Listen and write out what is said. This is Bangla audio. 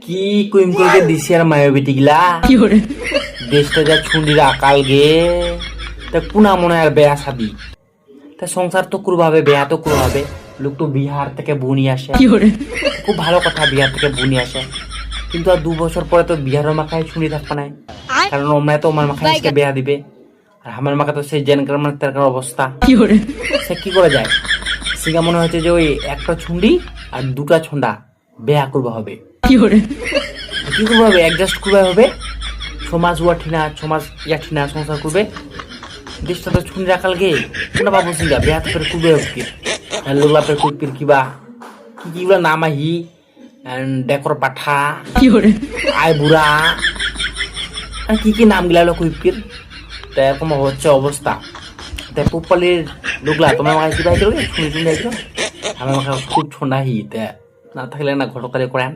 কি কুইম করে দিছি আর মায়াবিটি গিলা দেশটা যা ছুন্ডির আকাল গে তা কুনা মনে আর বেয়া সাদি তা সংসার তো করবাবে বেয়া তো করবাবে লোক তো বিহার থেকে বুনি আসে খুব ভালো কথা বিহার থেকে বুনি আসে কিন্তু আর 2 বছর পরে তো বিহারের মাখায় ছুঁড়ি থাকবে না কারণ ওমরা তো আমার মাখায় আজকে বেয়া দিবে আর আমার মাখা তো সেই জেনকার মানে তার অবস্থা সে কি করে যায় সিঙ্গা মনে হচ্ছে যে ওই একটা ছুন্ডি আর 2টা ছন্ডা বেয়া করবা হবে কি করবে হবে অ্যাডজাস্ট করবে হবে 6 মাস ওয়াঠিনা 6 মাস ইয়াঠিনা সংসার করবে দেশটা তো ছুঁড়ি রাখাল গে কোনা বাবু সিঙ্গা বেয়া তো করে করবে কি লোলা পে কুপির কিবা কি কিগুলা নাম আহি ডেকর পাঠা আই বুড়া আর কি নাম গিলা হলো কুপির তা এরকম হচ্ছে অবস্থা তাই পুপালির লোকলা তোমার মাকে কি ভাই করবে শুনে শুনে আমার মাকে খুব ঠান্ডা হি তা না থাকলে না ঘটকালে করেন